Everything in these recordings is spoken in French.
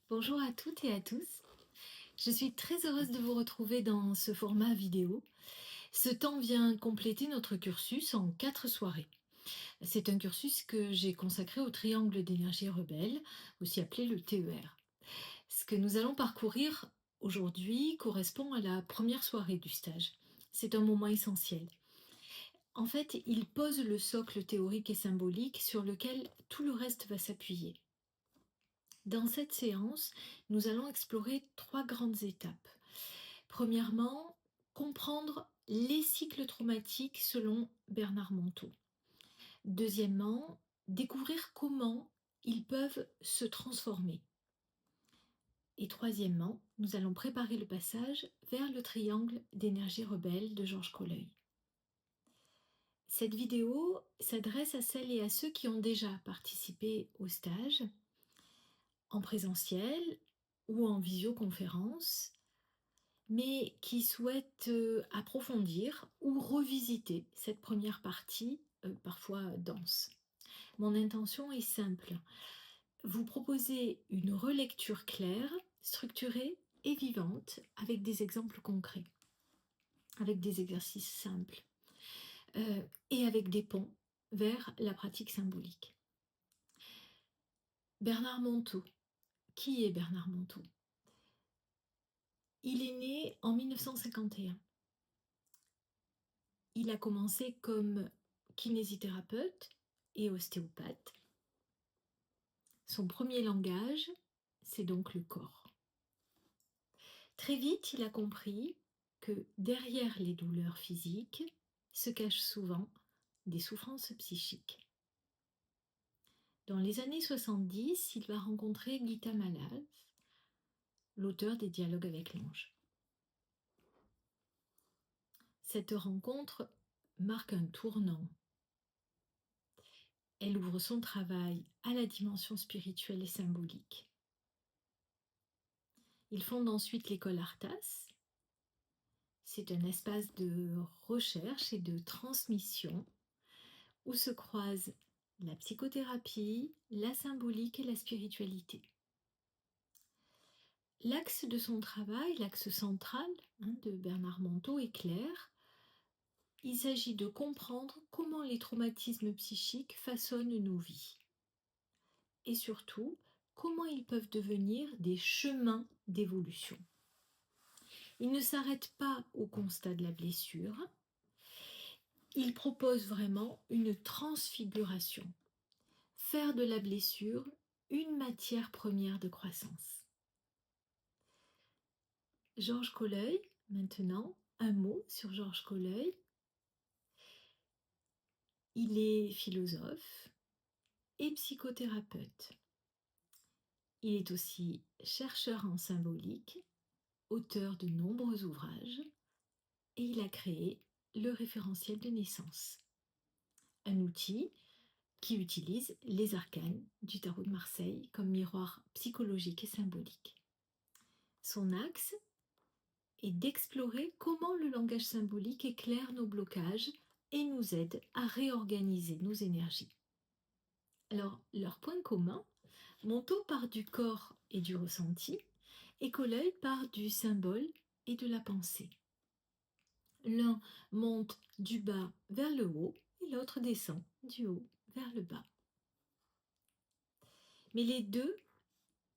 Bonjour à toutes et à tous. Je suis très heureuse de vous retrouver dans ce format vidéo. Ce temps vient compléter notre cursus en 4 soirées. C'est un cursus que j'ai consacré au triangle d'énergie rebelle, aussi appelé le TER. Ce que nous allons parcourir aujourd'hui correspond à la première soirée du stage. C'est un moment essentiel. En fait, il pose le socle théorique et symbolique sur lequel tout le reste va s'appuyer. Dans cette séance, nous allons explorer 3 grandes étapes. Premièrement, comprendre les cycles traumatiques selon Bernard Monteau. Deuxièmement, découvrir comment ils peuvent se transformer. Et troisièmement, nous allons préparer le passage vers le triangle d'énergie rebelle de Georges Colleuil. Cette vidéo s'adresse à celles et à ceux qui ont déjà participé au stage, en présentiel ou en visioconférence, mais qui souhaitent approfondir ou revisiter cette première partie, parfois dense. Mon intention est simple, vous proposer une relecture claire, structurée et vivante avec des exemples concrets, avec des exercices simples et avec des ponts vers la pratique symbolique. Bernard Monteau. Qui est Bernard Monteau? Il est né en 1951. Il a commencé comme kinésithérapeute et ostéopathe. Son premier langage, c'est donc le corps. Très vite, il a compris que derrière les douleurs physiques se cachent souvent des souffrances psychiques. Dans les années 70, il va rencontrer Gita Malal, l'auteur des Dialogues avec l'ange. Cette rencontre marque un tournant. Elle ouvre son travail à la dimension spirituelle et symbolique. Il fonde ensuite l'école Arthas. C'est un espace de recherche et de transmission où se croisent la psychothérapie, la symbolique et la spiritualité. L'axe de son travail, l'axe central de Bernard Monteau est clair. Il s'agit de comprendre comment les traumatismes psychiques façonnent nos vies. Et surtout, comment ils peuvent devenir des chemins d'évolution. Il ne s'arrête pas au constat de la blessure. Il propose vraiment une transfiguration. Faire de la blessure une matière première de croissance. Georges Colleuil, maintenant, un mot sur Georges Colleuil. Il est philosophe et psychothérapeute. Il est aussi chercheur en symbolique, auteur de nombreux ouvrages, et il a créé le référentiel de naissance, un outil qui utilise les arcanes du tarot de Marseille comme miroir psychologique et symbolique. Son axe est d'explorer comment le langage symbolique éclaire nos blocages et nous aide à réorganiser nos énergies. Alors, leur point commun, Monteau part du corps et du ressenti, et Colleuil part du symbole et de la pensée. L'un monte du bas vers le haut et l'autre descend du haut vers le bas. Mais les deux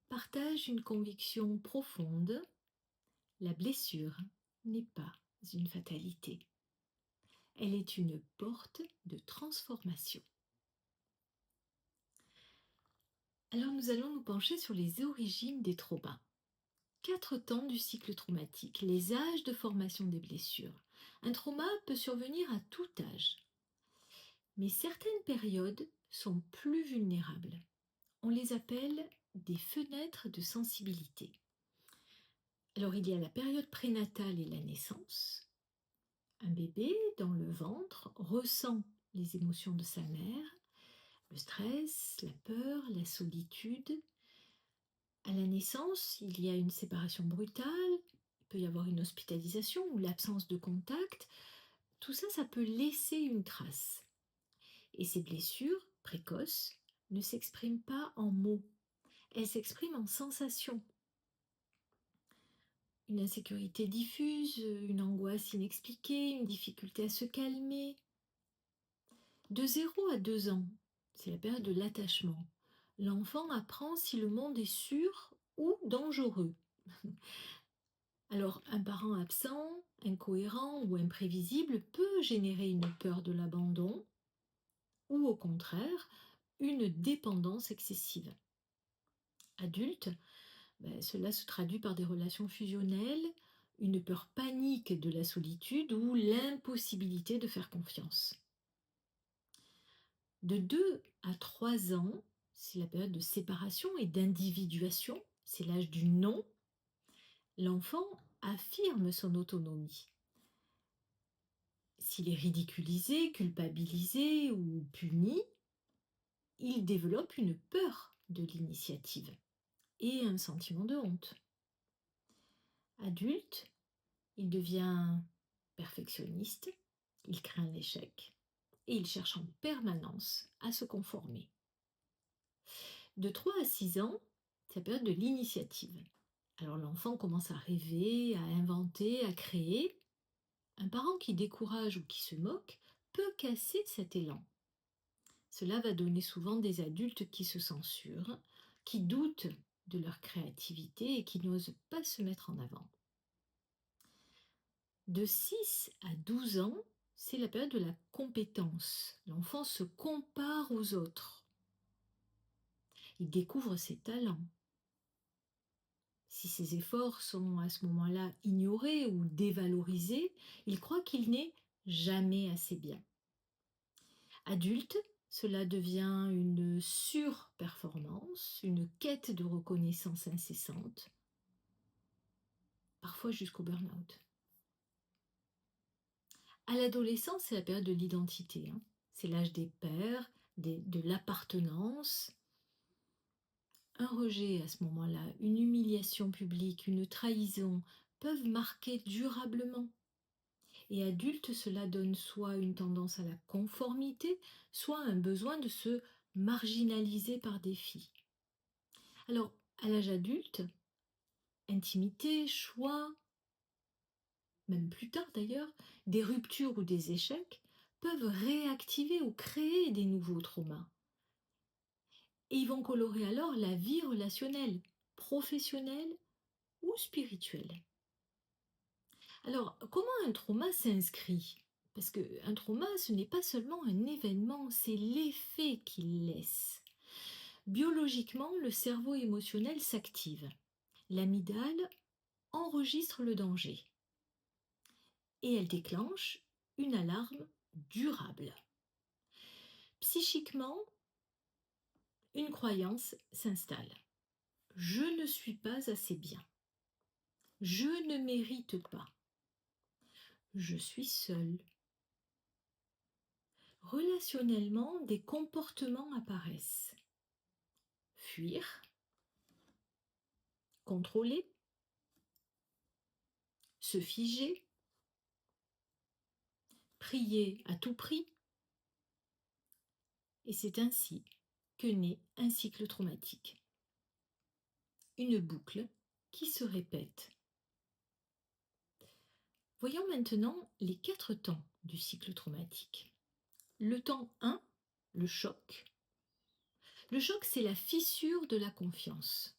partagent une conviction profonde, la blessure n'est pas une fatalité. Elle est une porte de transformation. Alors nous allons nous pencher sur les origines des traumas. 4 temps du cycle traumatique, les âges de formation des blessures. Un trauma peut survenir à tout âge, mais certaines périodes sont plus vulnérables. On les appelle des fenêtres de sensibilité. Alors il y a la période prénatale et la naissance. Un bébé dans le ventre ressent les émotions de sa mère, le stress, la peur, la solitude. À la naissance, il y a une séparation brutale, il peut y avoir une hospitalisation ou l'absence de contact. Tout ça, ça peut laisser une trace. Et ces blessures précoces ne s'expriment pas en mots. Elle s'exprime en sensations, une insécurité diffuse, une angoisse inexpliquée, une difficulté à se calmer. De 0 à 2 ans, c'est la période de l'attachement. L'enfant apprend si le monde est sûr ou dangereux. Alors, un parent absent, incohérent ou imprévisible peut générer une peur de l'abandon ou au contraire une dépendance excessive. Adulte, cela se traduit par des relations fusionnelles, une peur panique de la solitude ou l'impossibilité de faire confiance. De 2 à 3 ans, c'est la période de séparation et d'individuation, c'est l'âge du non. L'enfant affirme son autonomie. S'il est ridiculisé, culpabilisé ou puni, il développe une peur de l'initiative et un sentiment de honte. Adulte, il devient perfectionniste, il craint l'échec et il cherche en permanence à se conformer. De 3 à 6 ans, c'est la période de l'initiative. Alors l'enfant commence à rêver, à inventer, à créer. Un parent qui décourage ou qui se moque peut casser cet élan. Cela va donner souvent des adultes qui se censurent, qui doutent de leur créativité et qui n'osent pas se mettre en avant. De 6 à 12 ans, c'est la période de la compétence. L'enfant se compare aux autres. Il découvre ses talents. Si ses efforts sont à ce moment-là ignorés ou dévalorisés, il croit qu'il n'est jamais assez bien. Adulte, cela devient une surperformance, une quête de reconnaissance incessante, parfois jusqu'au burn-out. À l'adolescence, c'est la période de l'identité, hein. C'est l'âge des pairs, de l'appartenance. Un rejet à ce moment-là, une humiliation publique, une trahison peuvent marquer durablement. Et adulte, cela donne soit une tendance à la conformité, soit un besoin de se marginaliser par défi. Alors, à l'âge adulte, intimité, choix, même plus tard d'ailleurs, des ruptures ou des échecs peuvent réactiver ou créer des nouveaux traumas. Et ils vont colorer alors la vie relationnelle, professionnelle ou spirituelle. Alors, comment un trauma s'inscrit? Parce qu'un trauma, ce n'est pas seulement un événement, c'est l'effet qu'il laisse. Biologiquement, le cerveau émotionnel s'active. L'amygdale enregistre le danger et elle déclenche une alarme durable. Psychiquement, une croyance s'installe. Je ne suis pas assez bien. Je ne mérite pas. Je suis seul. Relationnellement, des comportements apparaissent. Fuir, contrôler, se figer, prier à tout prix. Et c'est ainsi que naît un cycle traumatique. Une boucle qui se répète. Voyons maintenant les 4 temps du cycle traumatique. Le temps 1, le choc. Le choc, c'est la fissure de la confiance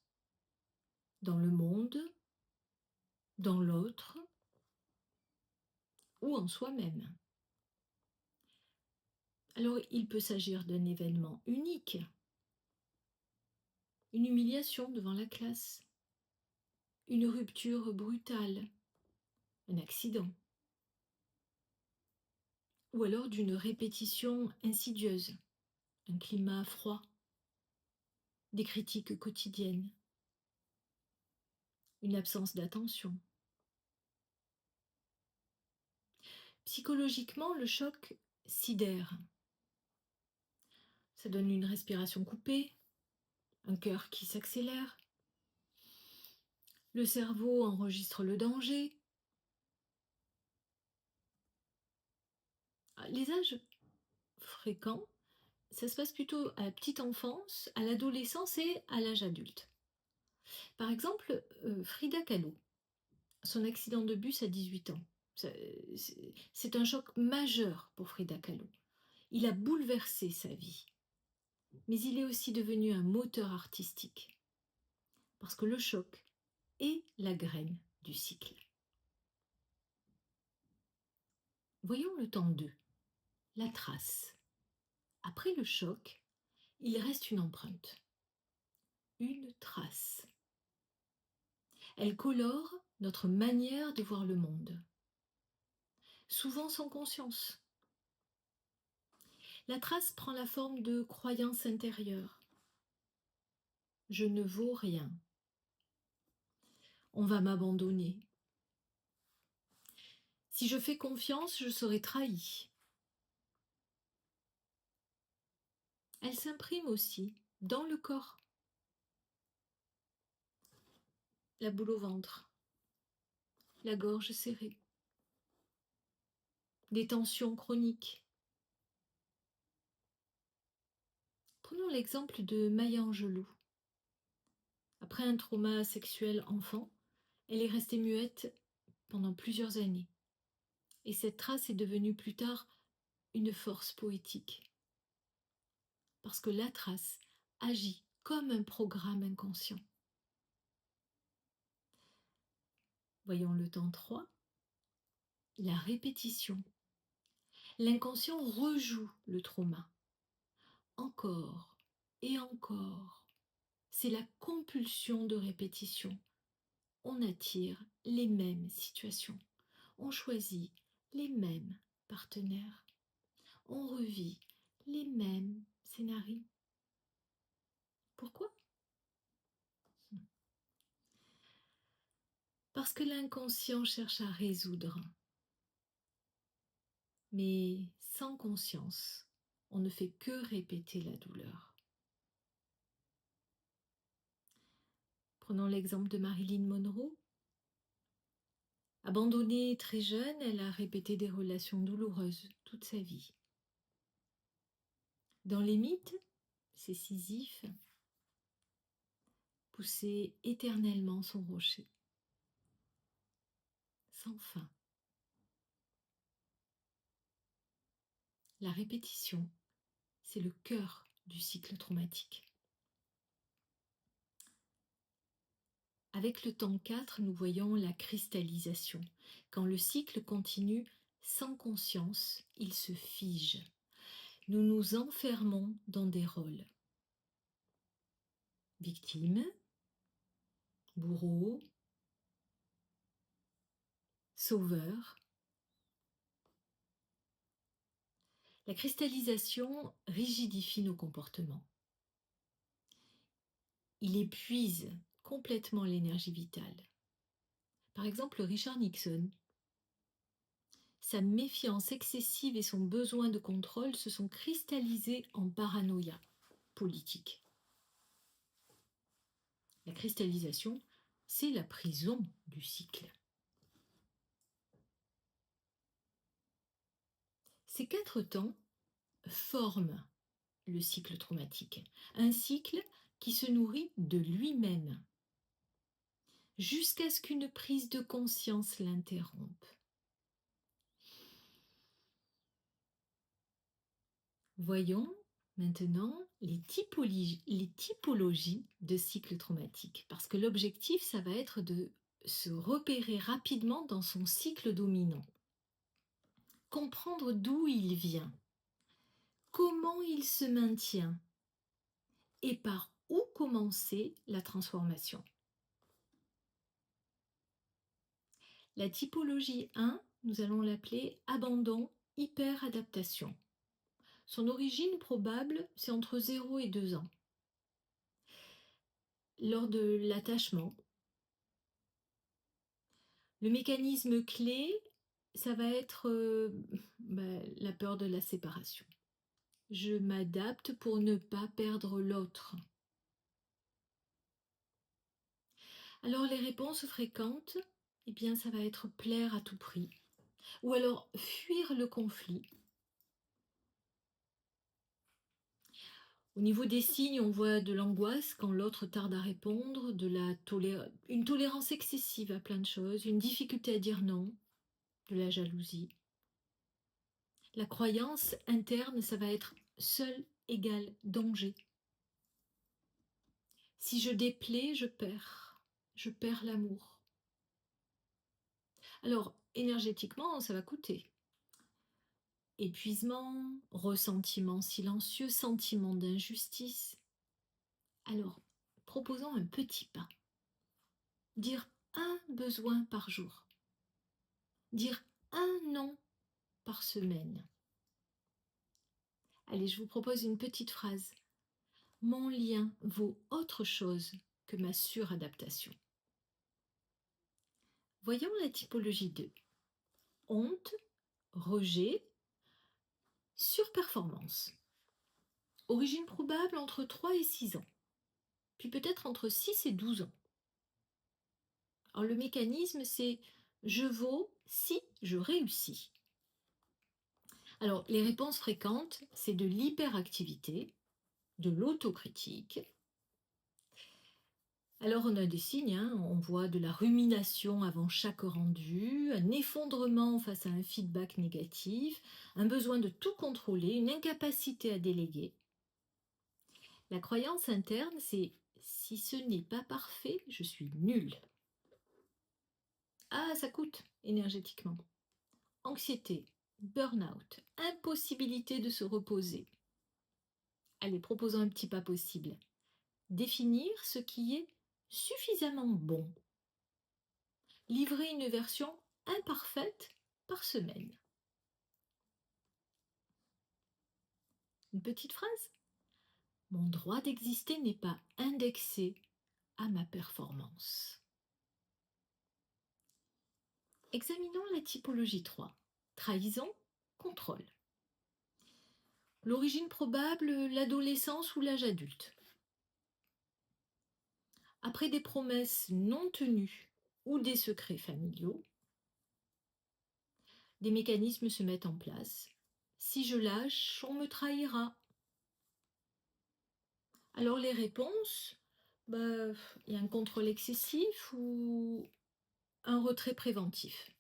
dans le monde, dans l'autre ou en soi-même. Alors, il peut s'agir d'un événement unique, une humiliation devant la classe, une rupture brutale, un accident, ou alors d'une répétition insidieuse, un climat froid, des critiques quotidiennes, une absence d'attention. Psychologiquement, le choc sidère. Ça donne une respiration coupée, un cœur qui s'accélère. Le cerveau enregistre le danger. Les âges fréquents, ça se passe plutôt à la petite enfance, à l'adolescence et à l'âge adulte. Par exemple, Frida Kahlo, son accident de bus à 18 ans. C'est un choc majeur pour Frida Kahlo. Il a bouleversé sa vie, mais il est aussi devenu un moteur artistique, parce que le choc est la graine du cycle. Voyons le temps 2, la trace. Après le choc, il reste une empreinte, une trace. Elle colore notre manière de voir le monde, souvent sans conscience. La trace prend la forme de croyances intérieures. Je ne vaux rien. On va m'abandonner. Si je fais confiance, je serai trahi. Elle s'imprime aussi dans le corps. La boule au ventre, la gorge serrée, des tensions chroniques. Prenons l'exemple de Maya Angelou. Après un trauma sexuel enfant, elle est restée muette pendant plusieurs années. Et cette trace est devenue plus tard une force poétique. Parce que la trace agit comme un programme inconscient. Voyons le temps 3, la répétition. L'inconscient rejoue le trauma. Encore et encore. C'est la compulsion de répétition. On attire les mêmes situations. On choisit les mêmes partenaires. On revit les mêmes scénarios. Pourquoi? Parce que l'inconscient cherche à résoudre. Mais sans conscience, on ne fait que répéter la douleur. Prenons l'exemple de Marilyn Monroe. Abandonnée très jeune, elle a répété des relations douloureuses toute sa vie. Dans les mythes, c'est Sisyphe poussait éternellement son rocher, sans fin. La répétition, c'est le cœur du cycle traumatique. Avec le temps 4, nous voyons la cristallisation. Quand le cycle continue sans conscience, il se fige. Nous nous enfermons dans des rôles. Victime, bourreau, sauveur. La cristallisation rigidifie nos comportements. Il épuise complètement l'énergie vitale. Par exemple, Richard Nixon, sa méfiance excessive et son besoin de contrôle se sont cristallisés en paranoïa politique. La cristallisation, c'est la prison du cycle. Ces 4 temps forment le cycle traumatique, un cycle qui se nourrit de lui-même, jusqu'à ce qu'une prise de conscience l'interrompe. Voyons maintenant les typologies de cycles traumatiques, parce que l'objectif, ça va être de se repérer rapidement dans son cycle dominant, comprendre d'où il vient, comment il se maintient et par où commencer la transformation. La typologie 1, nous allons l'appeler abandon hyperadaptation. Son origine probable, c'est entre 0 et 2 ans. Lors de l'attachement, le mécanisme clé, ça va être la peur de la séparation. Je m'adapte pour ne pas perdre l'autre. Alors les réponses fréquentes, eh bien ça va être plaire à tout prix, ou alors fuir le conflit, Au niveau des signes, on voit de l'angoisse quand l'autre tarde à répondre, une tolérance excessive à plein de choses, une difficulté à dire non, de la jalousie. La croyance interne, ça va être seul égale danger. Si je déplais, je perds l'amour. Alors, énergétiquement, ça va coûter. Épuisement, ressentiment silencieux, sentiment d'injustice. Alors, proposons un petit pas. Dire un besoin par jour. Dire un non par semaine. Allez, je vous propose une petite phrase. Mon lien vaut autre chose que ma suradaptation. Voyons la typologie 2. Honte, rejet, surperformance. Origine probable entre 3 et 6 ans, puis peut-être entre 6 et 12 ans. Alors le mécanisme, c'est je vaux si je réussis. Alors les réponses fréquentes, c'est de l'hyperactivité, de l'autocritique. Alors on a des signes, hein, on voit de la rumination avant chaque rendu, un effondrement face à un feedback négatif, un besoin de tout contrôler, une incapacité à déléguer. La croyance interne, c'est si ce n'est pas parfait, je suis nul. Ah, ça coûte énergétiquement. Anxiété, burn-out, impossibilité de se reposer. Allez, proposons un petit pas possible. Définir ce qui est suffisamment bon. Livrer une version imparfaite par semaine. Une petite phrase. Mon droit d'exister n'est pas indexé à ma performance. Examinons la typologie 3. Trahison, contrôle. L'origine probable, l'adolescence ou l'âge adulte. Après des promesses non tenues ou des secrets familiaux, des mécanismes se mettent en place. Si je lâche, on me trahira. Alors les réponses, il y a un contrôle excessif ou un retrait préventif.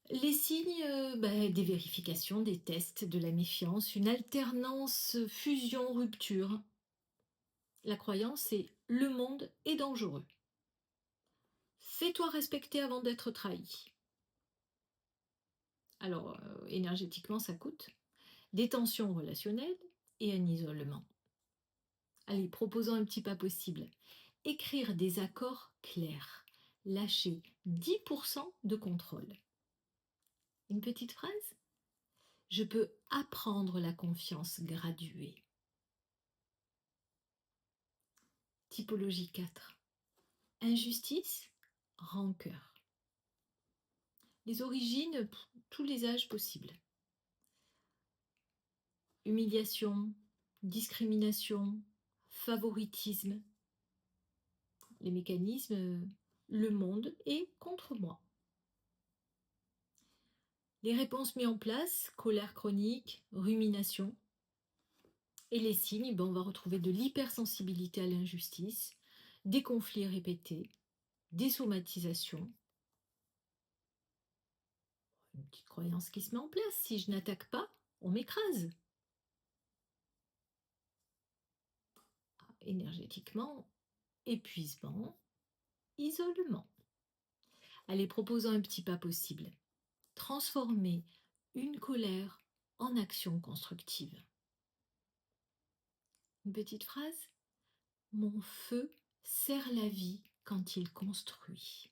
Les signes, des vérifications, des tests, de la méfiance, une alternance fusion-rupture. La croyance, c'est le monde est dangereux. Fais-toi respecter avant d'être trahi. Alors, énergétiquement, ça coûte. Des tensions relationnelles et un isolement. Allez, proposons un petit pas possible. Écrire des accords clairs. Lâcher 10% de contrôle. Une petite phrase. Je peux apprendre la confiance graduée. Typologie 4. Injustice, rancœur. Les origines, tous les âges possibles. Humiliation, discrimination, favoritisme. Les mécanismes, le monde est contre moi. Les réponses mises en place, colère chronique, rumination. Et les signes, on va retrouver de l'hypersensibilité à l'injustice, des conflits répétés, des somatisations. Une petite croyance qui se met en place, si je n'attaque pas, on m'écrase. Énergétiquement, épuisement, isolement. Allez, proposons un petit pas possible. Transformer une colère en action constructive. Une petite phrase. Mon feu sert la vie quand il construit.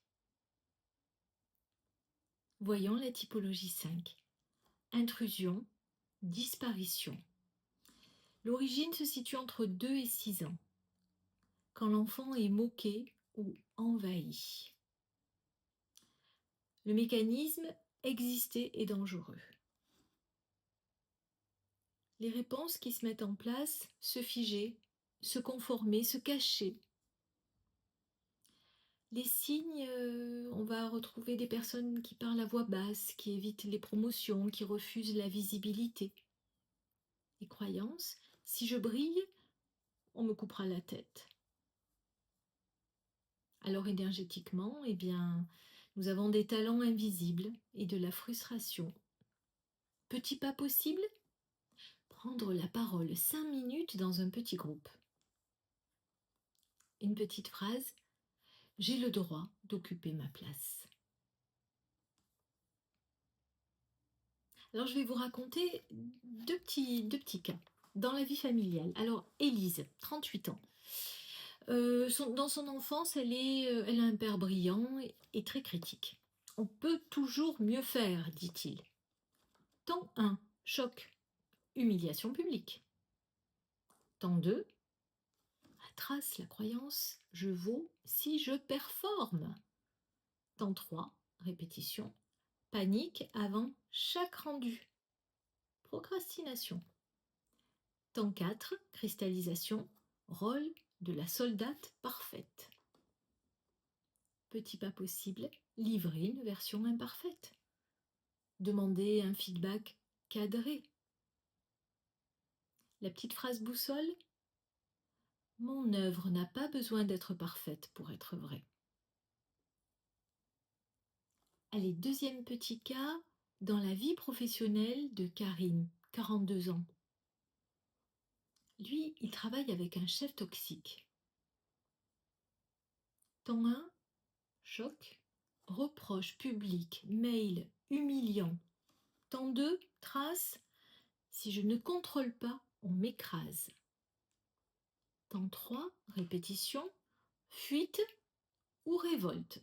Voyons la typologie 5. Intrusion, disparition. L'origine se situe entre 2 et 6 ans, quand l'enfant est moqué ou envahi. Le mécanisme exister est dangereux. Les réponses qui se mettent en place, se figer, se conformer, se cacher. Les signes, on va retrouver des personnes qui parlent à voix basse, qui évitent les promotions, qui refusent la visibilité. Les croyances, Si je brille, on me coupera la tête. Alors énergétiquement, eh bien, nous avons des talents invisibles et de la frustration. Petit pas possible, prendre la parole 5 minutes dans un petit groupe. Une petite phrase, j'ai le droit d'occuper ma place. Alors je vais vous raconter deux petits cas dans la vie familiale. Alors Élise, 38 ans. Dans son enfance, elle a un père brillant et très critique. On peut toujours mieux faire, dit-il. Temps 1, choc, humiliation publique. Temps 2, la trace, la croyance, je vaux si je performe. Temps 3, répétition, panique avant chaque rendu. Procrastination. Temps 4, cristallisation, rôle de la soldate parfaite. Petit pas possible, livrer une version imparfaite. Demander un feedback cadré. La petite phrase boussole, mon œuvre n'a pas besoin d'être parfaite pour être vraie. Allez, deuxième petit cas, dans la vie professionnelle de Karim, 42 ans. Lui, il travaille avec un chef toxique. Temps 1, choc, reproche public, mail humiliant. Temps 2, trace, si je ne contrôle pas, on m'écrase. Temps 3, répétition, fuite ou révolte.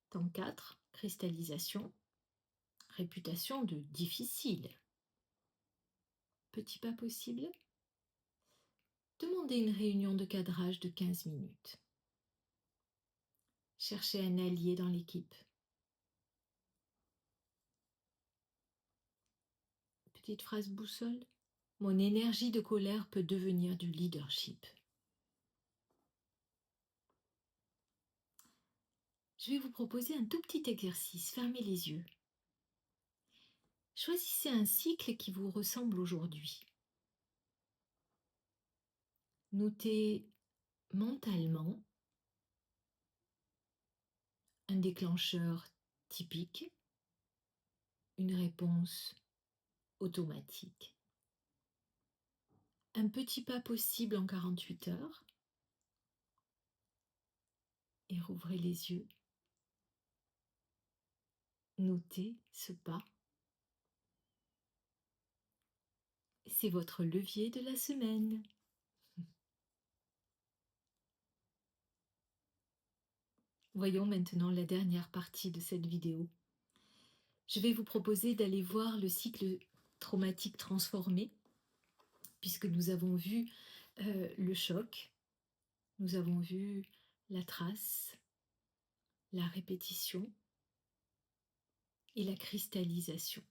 Temps 4, cristallisation, réputation de difficile. Petit pas possible, demandez une réunion de cadrage de 15 minutes. Cherchez un allié dans l'équipe. Petite phrase boussole, mon énergie de colère peut devenir du leadership. Je vais vous proposer un tout petit exercice. Fermez les yeux. Choisissez un cycle qui vous ressemble aujourd'hui. Notez mentalement un déclencheur typique, une réponse automatique, un petit pas possible en 48 heures et rouvrez les yeux. Notez ce pas. C'est votre levier de la semaine. Voyons maintenant la dernière partie de cette vidéo. Je vais vous proposer d'aller voir le cycle traumatique transformé, puisque nous avons vu le choc, nous avons vu la trace, la répétition et la cristallisation.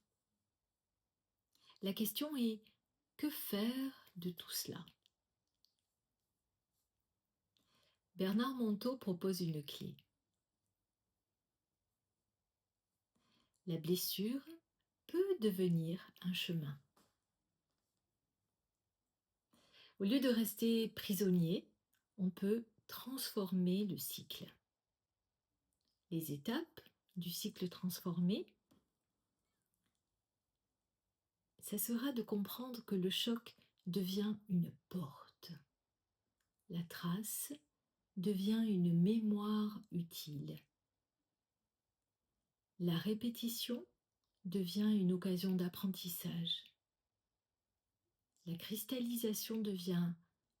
La question est, que faire de tout cela? Bernard Monteau propose une clé. La blessure peut devenir un chemin. Au lieu de rester prisonnier, on peut transformer le cycle. Les étapes du cycle transformé, ça sera de comprendre que le choc devient une porte. La trace devient une mémoire utile. La répétition devient une occasion d'apprentissage. La cristallisation devient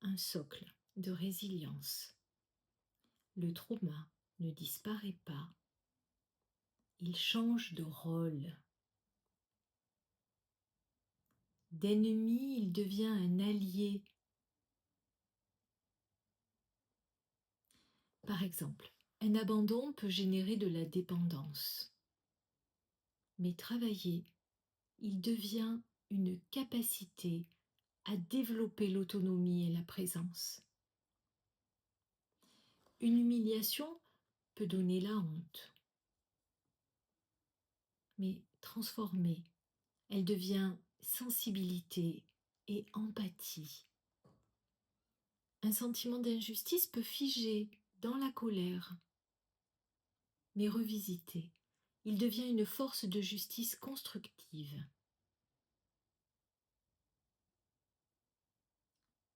un socle de résilience. Le trauma ne disparaît pas, il change de rôle. D'ennemi, il devient un allié. Par exemple, un abandon peut générer de la dépendance. Mais travaillé, il devient une capacité à développer l'autonomie et la présence. Une humiliation peut donner la honte. Mais transformée, elle devient sensibilité et empathie. Un sentiment d'injustice peut figer dans la colère, mais revisité, il devient une force de justice constructive.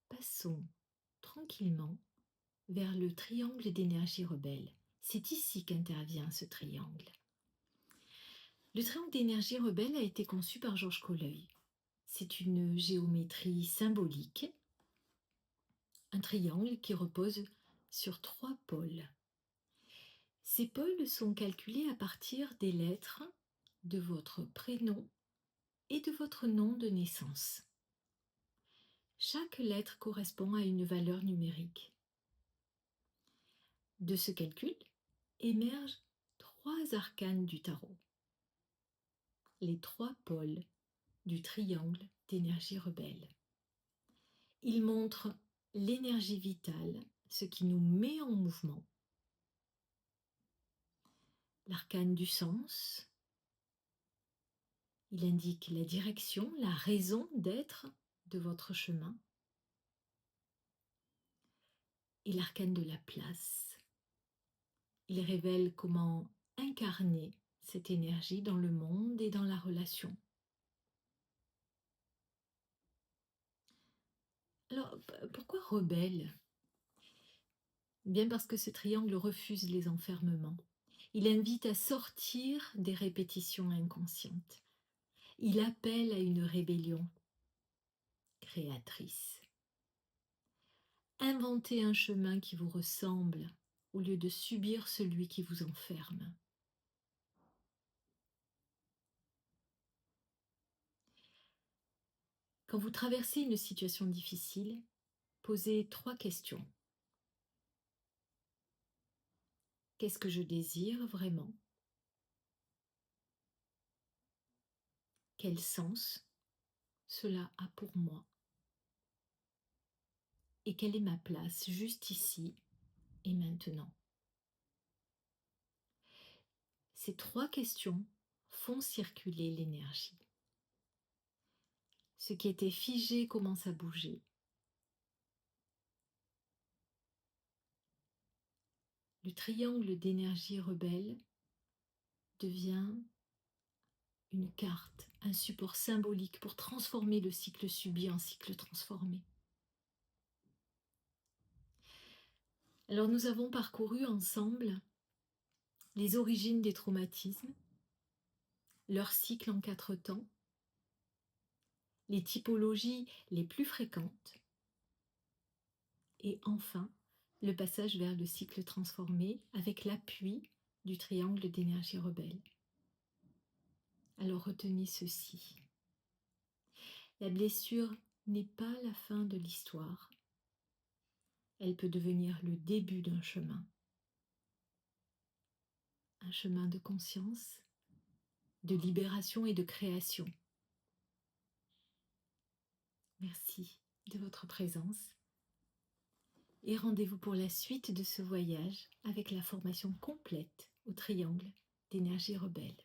Passons tranquillement vers le triangle d'énergie rebelle. C'est ici qu'intervient ce triangle. Le triangle d'énergie rebelle a été conçu par Georges Colleuil. C'est une géométrie symbolique, un triangle qui repose sur 3 pôles. Ces pôles sont calculés à partir des lettres de votre prénom et de votre nom de naissance. Chaque lettre correspond à une valeur numérique. De ce calcul émergent 3 arcanes du tarot, les 3 pôles du triangle d'énergie rebelle. Ils montrent l'énergie vitale, ce qui nous met en mouvement. L'arcane du sens, il indique la direction, la raison d'être de votre chemin. Et l'arcane de la place, il révèle comment incarner cette énergie dans le monde et dans la relation. Alors, pourquoi rebelle? Bien parce que ce triangle refuse les enfermements. Il invite à sortir des répétitions inconscientes. Il appelle à une rébellion créatrice. Inventez un chemin qui vous ressemble au lieu de subir celui qui vous enferme. Quand vous traversez une situation difficile, posez 3 questions. Qu'est-ce que je désire vraiment? Quel sens cela a pour moi? Et quelle est ma place juste ici et maintenant? Ces 3 questions font circuler l'énergie. Ce qui était figé commence à bouger. Le triangle d'énergie rebelle devient une carte, un support symbolique pour transformer le cycle subi en cycle transformé. Alors nous avons parcouru ensemble les origines des traumatismes, leur cycle en 4 temps, les typologies les plus fréquentes et enfin le passage vers le cycle transformé avec l'appui du triangle d'énergie rebelle. Alors retenez ceci. La blessure n'est pas la fin de l'histoire. Elle peut devenir le début d'un chemin. Un chemin de conscience, de libération et de création. Merci de votre présence et rendez-vous pour la suite de ce voyage avec la formation complète au triangle d'énergie rebelle.